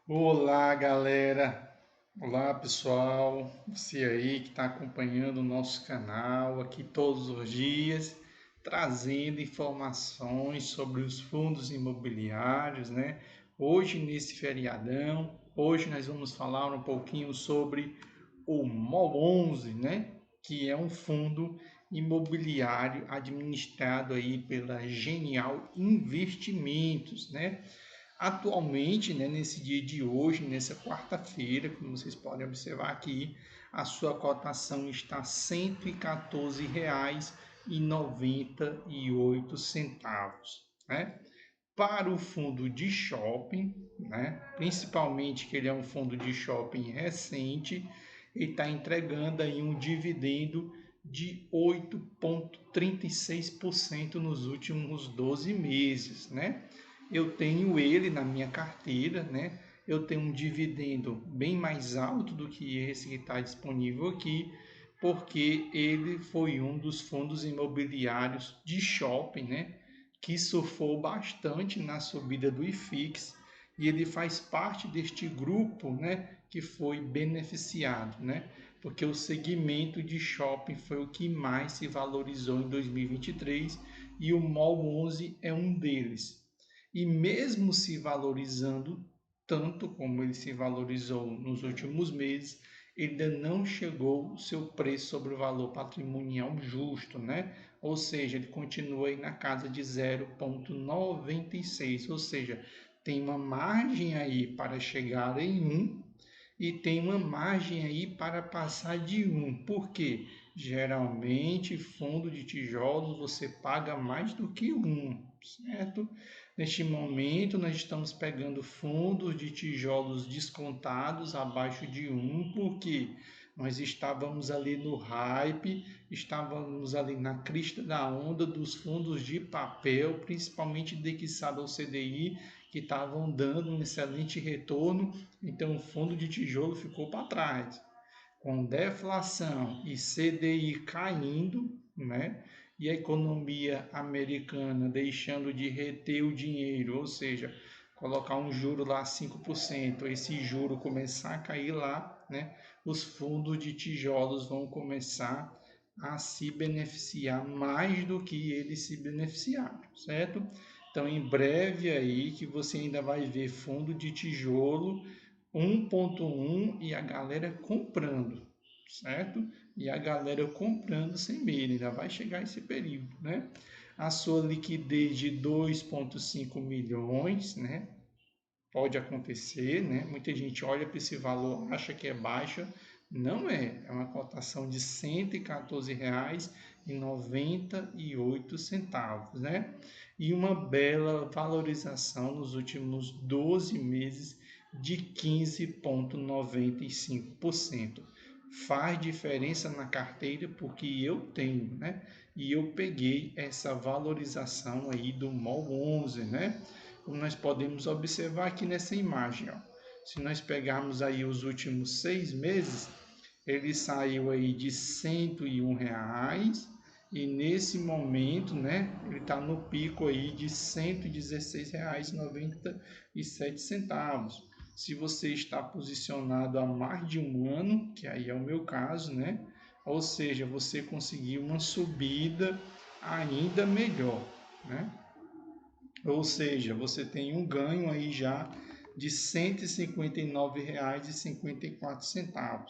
Olá, galera! Olá, pessoal! Você aí que está acompanhando o nosso canal aqui todos os dias, trazendo informações sobre os fundos imobiliários, né? Hoje, nesse feriadão, hoje nós vamos falar um pouquinho sobre o MOL11, né? Que é um fundo imobiliário administrado aí pela Genial Investimentos, né? Atualmente, né, nesse dia de hoje, nessa quarta-feira, como vocês podem observar aqui, a sua cotação está R$ 114,98, né? Para o fundo de shopping, né, principalmente que ele é um fundo de shopping recente, ele está entregando aí um dividendo de 8,36% nos últimos 12 meses, né? Eu tenho ele na minha carteira, né? Eu tenho um dividendo bem mais alto do que esse que está disponível aqui, porque ele foi um dos fundos imobiliários de shopping, né? Que surfou bastante na subida do IFIX e ele faz parte deste grupo, né? Que foi beneficiado, né? Porque o segmento de shopping foi o que mais se valorizou em 2023 e o MOL 11 é um deles. E mesmo se valorizando tanto como ele se valorizou nos últimos meses, ele ainda não chegou ao seu preço sobre o valor patrimonial justo, né? Ou seja, ele continua aí na casa de 0,96, ou seja, tem uma margem aí para chegar em 1 e tem uma margem aí para passar de 1. Por quê? Geralmente, fundo de tijolos você paga mais do que 1, certo? Neste momento, nós estamos pegando fundos de tijolos descontados abaixo de 1, porque nós estávamos ali no hype, estávamos ali na crista da onda dos fundos de papel, principalmente indexado ao CDI, que estavam dando um excelente retorno, então o fundo de tijolo ficou para trás. Com deflação e CDI caindo, né? E a economia americana deixando de reter o dinheiro, ou seja, colocar um juro lá 5%, esse juro começar a cair lá, né? Os fundos de tijolos vão começar a se beneficiar mais do que eles se beneficiaram, certo? Então, em breve aí que você ainda vai ver fundo de tijolo 1,1 e a galera comprando, certo? E a galera comprando sem medo, ainda vai chegar esse período, né? A sua liquidez de 2,5 milhões, né? Pode acontecer, né? Muita gente olha para esse valor, acha que é baixa, não é. É uma cotação de R$ 114,98, né? E uma bela valorização nos últimos 12 meses de 15,95%. Faz diferença na carteira porque eu tenho, né? E eu peguei essa valorização aí do MOL 11, né? Como nós podemos observar aqui nessa imagem, ó. Se nós pegarmos aí os últimos 6 meses, ele saiu aí de R$ 101 e nesse momento, né, ele está no pico aí de R$ 116,97. Se você está posicionado há mais de um ano, que aí é o meu caso, né, ou seja, você conseguiu uma subida ainda melhor, né? Ou seja, você tem um ganho aí já de R$ 159,54.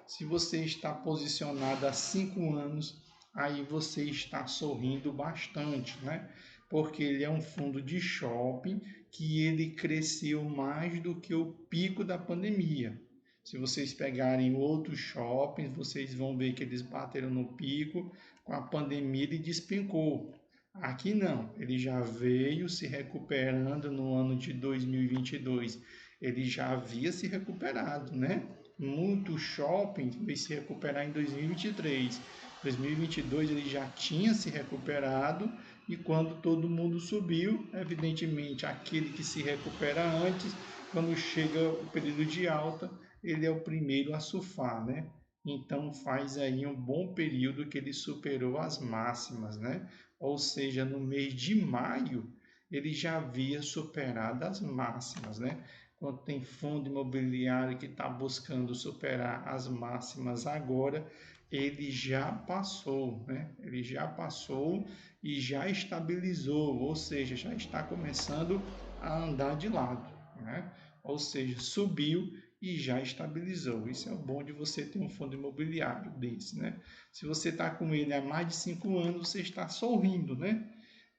Se você está posicionado há 5 anos, aí você está sorrindo bastante, né? Porque ele é um fundo de shopping que ele cresceu mais do que o pico da pandemia. Se vocês pegarem outros shoppings, vocês vão ver que eles bateram no pico, com a pandemia ele despencou. Aqui não, ele já veio se recuperando no ano de 2022. Ele já havia se recuperado, né? Muito shopping veio se recuperar em 2023. 2022 ele já tinha se recuperado e quando todo mundo subiu, evidentemente aquele que se recupera antes, quando chega o período de alta, ele é o primeiro a surfar, né? Então faz aí um bom período que ele superou as máximas, né? Ou seja, no mês de maio ele já havia superado as máximas, né? quando tem fundo imobiliário que está buscando superar as máximas agora, ele já passou, né? Ele já passou e já estabilizou, ou seja, já está começando a andar de lado, né? Ou seja, subiu e já estabilizou. Isso é o bom de você ter um fundo imobiliário desse, né? Se você está com ele há mais de 5 anos, você está sorrindo, né?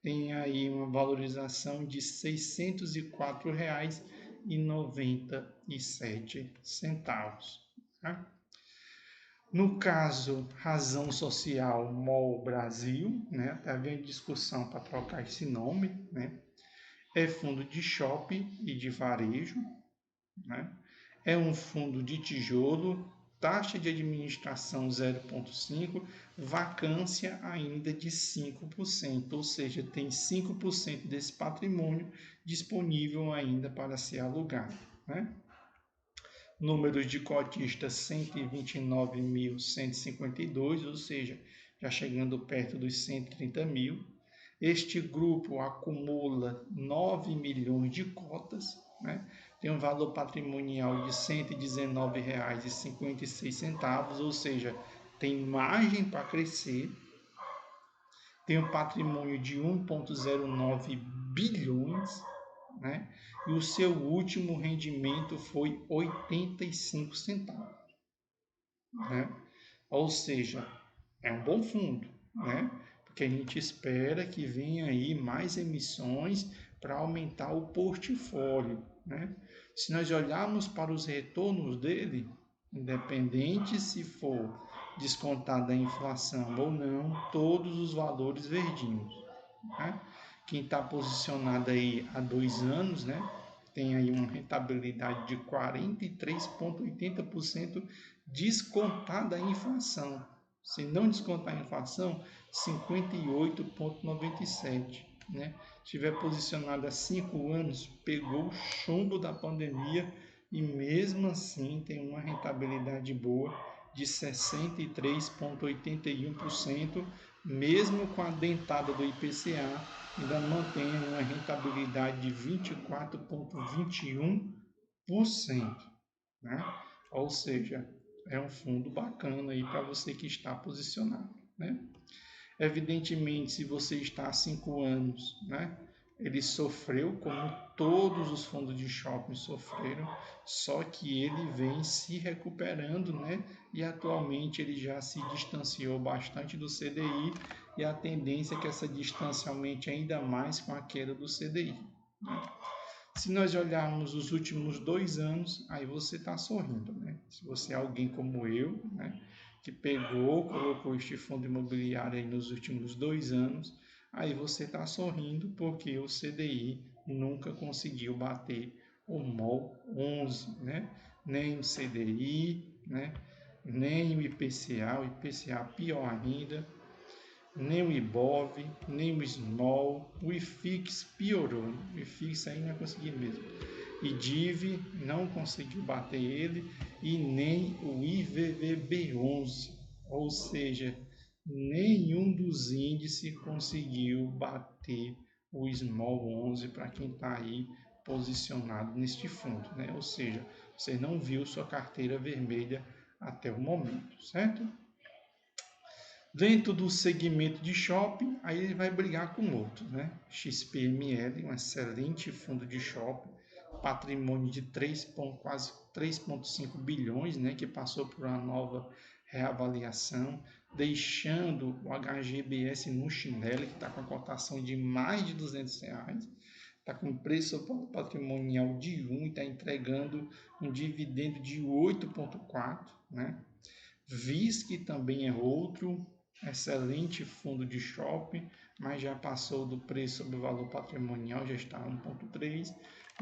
Tem aí uma valorização de R$ 604,97. Tá? No caso, Razão Social MOL Brasil, né? Está havendo discussão para trocar esse nome, né? É fundo de shopping e de varejo, né? É um fundo de tijolo, taxa de administração 0,5, vacância ainda de 5%, ou seja, tem 5% desse patrimônio disponível ainda para ser alugado, né? Números de cotistas 129.152, ou seja, já chegando perto dos 130 mil. Este grupo acumula 9 milhões de cotas, né? Tem um valor patrimonial de R$ 119,56, ou seja, tem margem para crescer. Tem um patrimônio de 1,09 bilhões, né? E o seu último rendimento foi 85 centavos, né? Ou seja, é um bom fundo, né? Porque a gente espera que venha aí mais emissões para aumentar o portfólio, né? Se nós olharmos para os retornos dele, independente se for descontada a inflação ou não, todos os valores verdinhos, né? Quem está posicionado aí há 2 anos, né? Tem aí uma rentabilidade de 43,80% descontada a inflação. Se não descontar a inflação, 58,97%. Né? Estiver posicionado há 5 anos, pegou o chumbo da pandemia e mesmo assim tem uma rentabilidade boa de 63,81%, mesmo com a dentada do IPCA, ainda mantém uma rentabilidade de 24,21%, né? Ou seja, é um fundo bacana aí para você que está posicionado, né? Evidentemente, se você está há 5 anos, né? Ele sofreu como todos os fundos de shopping sofreram, só que ele vem se recuperando, né? E atualmente ele já se distanciou bastante do CDI e a tendência é que essa distância aumente ainda mais com a queda do CDI, né? Se nós olharmos os últimos 2 anos, aí você está sorrindo, né? Se você é alguém como eu, né? Que pegou, colocou este fundo imobiliário aí nos últimos 2 anos, aí você está sorrindo porque o CDI nunca conseguiu bater o MOL 11, né? Nem o CDI, né? Nem o IPCA pior ainda, nem o IBOV, nem o SMOL, o IFIX piorou, o IFIX aí não conseguiu mesmo. IDIV não conseguiu bater ele e nem o IVVB11, ou seja, nenhum dos índices conseguiu bater o SMOL 11 para quem está aí posicionado neste fundo, né? Ou seja, você não viu sua carteira vermelha até o momento, certo? Dentro do segmento de shopping, aí ele vai brigar com outro, né? XPML, um excelente fundo de shopping, patrimônio de quase 3,5 bilhões, né? Que passou por uma nova reavaliação, deixando o HGBS no chinelo, que está com a cotação de mais de R$ 200, está com preço patrimonial de 1 e está entregando um dividendo de 8,4, né? VISC também é outro excelente fundo de shopping, mas já passou do preço sobre o valor patrimonial, já está 1,3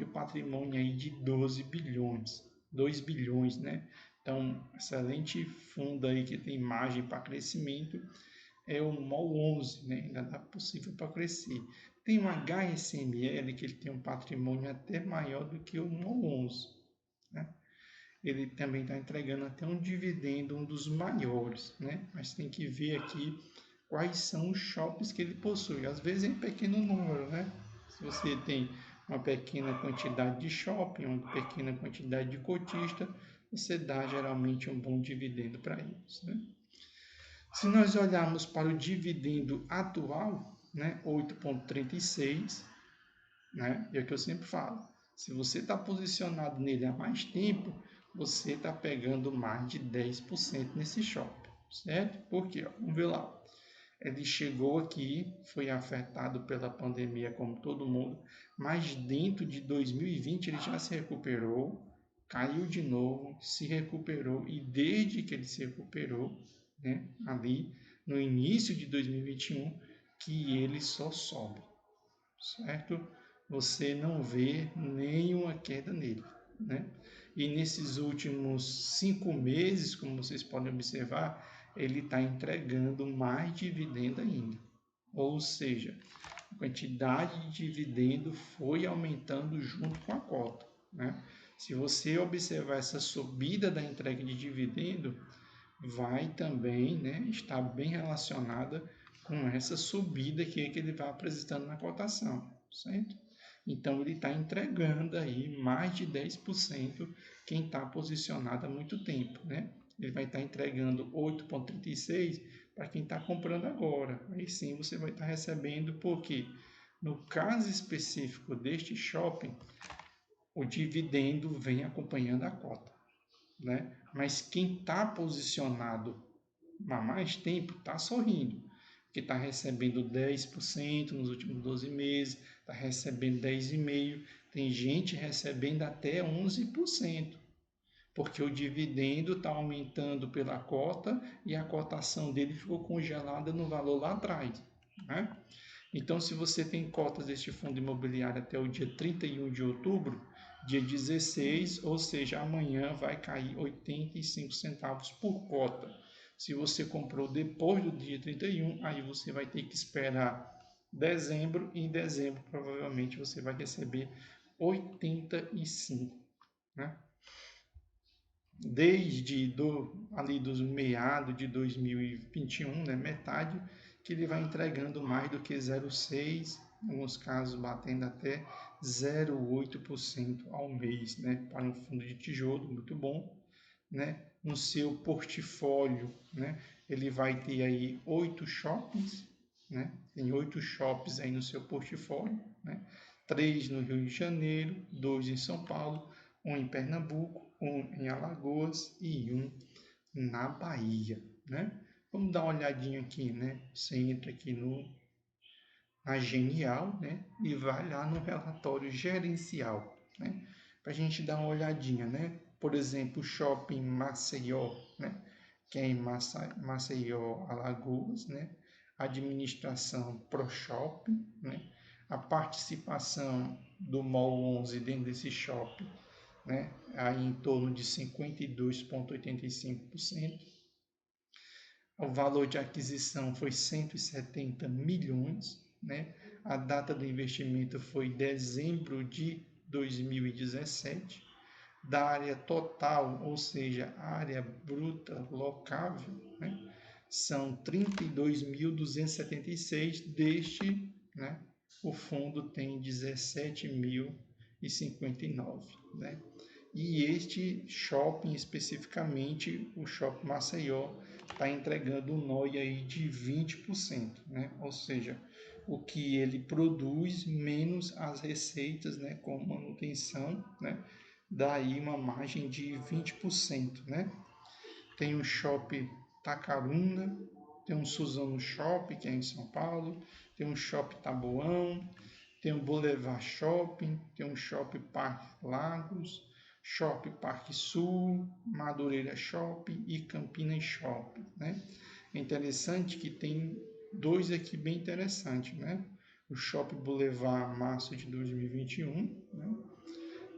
e o patrimônio aí de 12 bilhões, 2 bilhões, né? Então, excelente fundo aí que tem margem para crescimento é o MOL 11, né? Ainda dá possível para crescer. Tem o HSML que ele tem um patrimônio até maior do que o MOL 11, né? Ele também está entregando até um dividendo, um dos maiores, né? Mas tem que ver aqui quais são os shoppings que ele possui. Às vezes é em pequeno número, né? Se você tem uma pequena quantidade de shopping, uma pequena quantidade de cotista, você dá geralmente um bom dividendo para eles, né? Se nós olharmos para o dividendo atual, né, 8,36, né, é o que eu sempre falo, se você está posicionado nele há mais tempo, você está pegando mais de 10% nesse shopping, certo? Por quê? Vamos ver lá. Ele chegou aqui, foi afetado pela pandemia como todo mundo, mas dentro de 2020 ele já se recuperou, caiu de novo, se recuperou e desde que ele se recuperou, né, ali no início de 2021, que ele só sobe, certo? Você não vê nenhuma queda nele, né? E nesses últimos 5 meses, como vocês podem observar, ele está entregando mais dividendo ainda. Ou seja, a quantidade de dividendo foi aumentando junto com a cota, né? Se você observar essa subida da entrega de dividendo, vai também, né, estar bem relacionada com essa subida que ele vai apresentando na cotação, certo? Então, ele está entregando aí mais de 10% quem está posicionado há muito tempo, né? Ele vai estar entregando 8,36 para quem está comprando agora. Aí sim você vai estar recebendo, porque no caso específico deste shopping, o dividendo vem acompanhando a cota, né? Mas quem está posicionado há mais tempo está sorrindo, que está recebendo 10% nos últimos 12 meses, está recebendo 10,5%, tem gente recebendo até 11%, porque o dividendo está aumentando pela cota e a cotação dele ficou congelada no valor lá atrás, né? Então, se você tem cotas deste fundo imobiliário até o dia 31 de outubro, dia 16, ou seja, amanhã vai cair 85 centavos por cota. Se você comprou depois do dia 31, aí você vai ter que esperar dezembro, e em dezembro provavelmente você vai receber 85, né? Desde ali dos meados de 2021, né, metade, que ele vai entregando mais do que 0,6, em alguns casos batendo até 0,8% ao mês, né, para um fundo de tijolo muito bom, né? No seu portfólio, né, ele vai ter aí 8 shoppings, né? Tem 8 shoppings aí no seu portfólio, né? 3 no Rio de Janeiro, 2 em São Paulo, um em Pernambuco, um em Alagoas e um na Bahia, né? Vamos dar uma olhadinha aqui, né? Você entra aqui na Genial, né? E vai lá no relatório gerencial, né? Para a gente dar uma olhadinha, né? Por exemplo, o Shopping Maceió, né? Que é em Maceió, Alagoas, né? Administração ProShop, né? A participação do Mall 11 dentro desse shopping, né? Aí em torno de 52,85%. O valor de aquisição foi 170 milhões, né? A data do investimento foi dezembro de 2017. Da área total, ou seja, a área bruta locável, né? São 32.276, deste, né? O fundo tem 17.059, né? E este shopping, especificamente, o Shopping Maceió, está entregando um NOI aí de 20%, né? Ou seja, o que ele produz menos as receitas, né, com manutenção, né? Daí uma margem de 20%, né? Tem o Shopping Tacaruna, tem um Suzano Shopping, que é em São Paulo, tem um Shopping Taboão, tem o Boulevard Shopping, tem um Shopping Parque Lagos, Shopping Parque Sul, Madureira Shopping e Campinas Shopping, né? É interessante que tem dois aqui bem interessantes, né? O Shopping Boulevard março de 2021, né?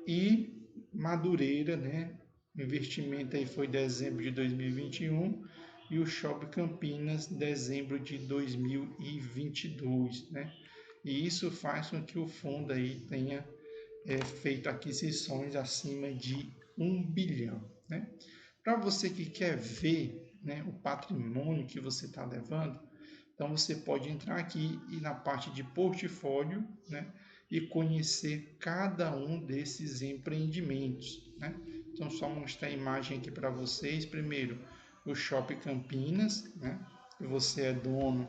E Madureira, né? O investimento aí foi dezembro de 2021 e o Shopping Campinas dezembro de 2022, né? E isso faz com que o fundo aí tenha feito aquisições acima de 1 bilhão, né? Para você que quer ver, né, o patrimônio que você está levando, Então você pode entrar aqui e na parte de portfólio, né, e conhecer cada um desses empreendimentos, né? Então só mostrar a imagem aqui para vocês. Primeiro, o Shopping Campinas, né? Que você é dono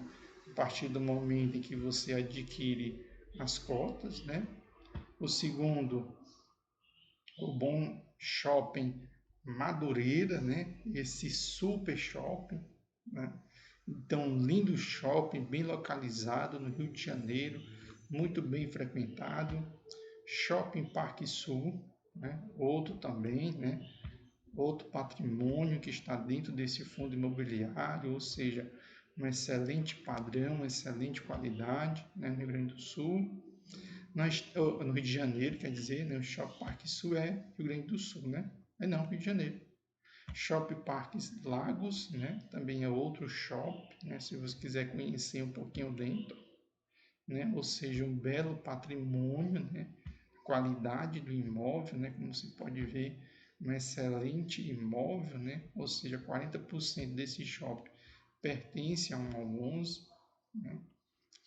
a partir do momento em que você adquire as cotas, né? O segundo, o Bom Shopping Madureira, né? Esse super shopping, né? Então, lindo shopping, bem localizado no Rio de Janeiro, muito bem frequentado. Shopping Parque Sul, né? Outro também, né? Outro patrimônio que está dentro desse fundo imobiliário, ou seja, um excelente padrão, uma excelente qualidade, né? No Rio Grande do Sul. No Rio de Janeiro, quer dizer, né? O Shopping Parque Sul é Rio Grande do Sul, né? É não, Rio de Janeiro. Shopping Parques Lagos, né? Também é outro shopping, né? Se você quiser conhecer um pouquinho dentro, né? Ou seja, um belo patrimônio, né? Qualidade do imóvel, né? Como você pode ver, um excelente imóvel, né? Ou seja, 40% desse shopping pertence a um 11, né?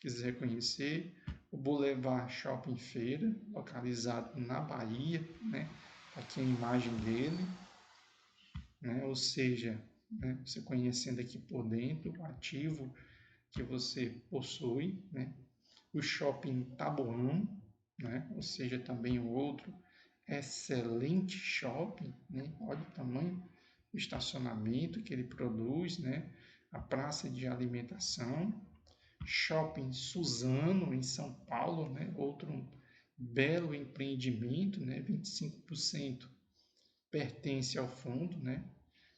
Quiser conhecer, o Boulevard Shopping Feira, localizado na Bahia, né? Aqui a imagem dele, né? Ou seja, né? Você conhecendo aqui por dentro o ativo que você possui, né? O Shopping Taboão, né? Ou seja, também o outro excelente shopping, né? Olha o tamanho do estacionamento que ele produz, né? A praça de alimentação. Shopping Suzano, em São Paulo, né? Outro belo empreendimento, né? 25% pertence ao fundo, né?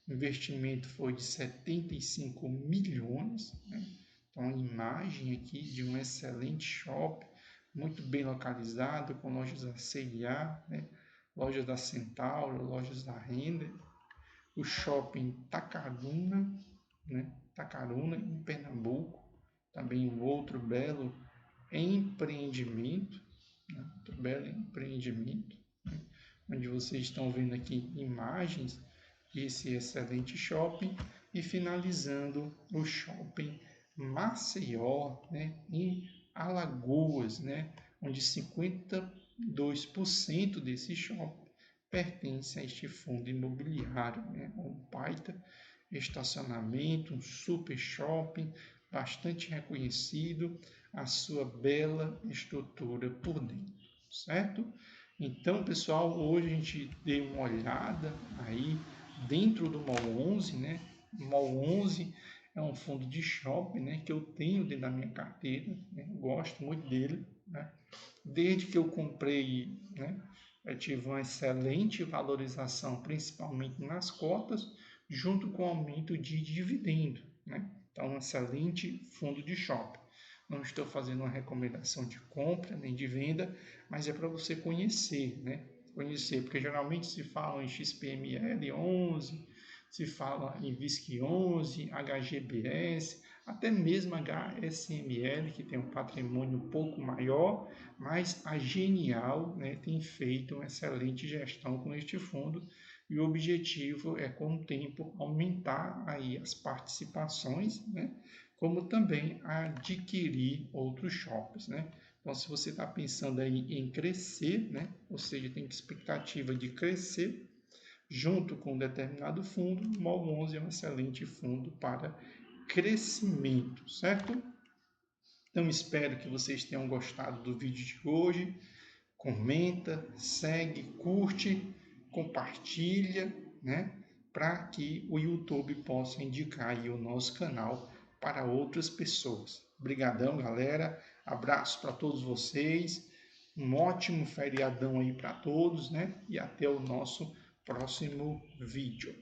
O investimento foi de 75 milhões, né? Então, a imagem aqui de um excelente shopping, muito bem localizado, com lojas da C&A, né? Lojas da Centauro, lojas da Render. O shopping Tacaruna, né? Tacaruna, em Pernambuco, também um outro belo empreendimento, né? Outro belo empreendimento, né? Onde vocês estão vendo aqui imagens desse excelente shopping e finalizando o shopping Maceió, né? Em Alagoas, né? Onde 52% desse shopping pertence a este fundo imobiliário, né? Um baita estacionamento, um super shopping, bastante reconhecido, a sua bela estrutura por dentro, certo? Então, pessoal, hoje a gente deu uma olhada aí dentro do MOL 11, né? O MOL 11 é um fundo de shopping, né, que eu tenho dentro da minha carteira, né? Gosto muito dele, né? Desde que eu comprei, né, eu tive uma excelente valorização, principalmente nas cotas, junto com o aumento de dividendo, né? Então, um excelente fundo de shopping. Não estou fazendo uma recomendação de compra nem de venda, mas é para você conhecer, né? Conhecer, porque geralmente se fala em XPML 11, se fala em VISC 11, HGBS, até mesmo HSML, que tem um patrimônio um pouco maior, mas a Genial, né, tem feito uma excelente gestão com este fundo e o objetivo é, com o tempo, aumentar aí as participações, né, como também adquirir outros shoppings, né? Então, se você está pensando aí em crescer, né, ou seja, tem expectativa de crescer, junto com um determinado fundo, o MOL 11 é um excelente fundo para crescimento, certo? Então, espero que vocês tenham gostado do vídeo de hoje. Comenta, segue, curte, compartilha, né? Para que o YouTube possa indicar aí o nosso canal para outras pessoas. Obrigadão, galera. Abraço para todos vocês. Um ótimo feriadão aí para todos, né? E até o nosso próximo vídeo.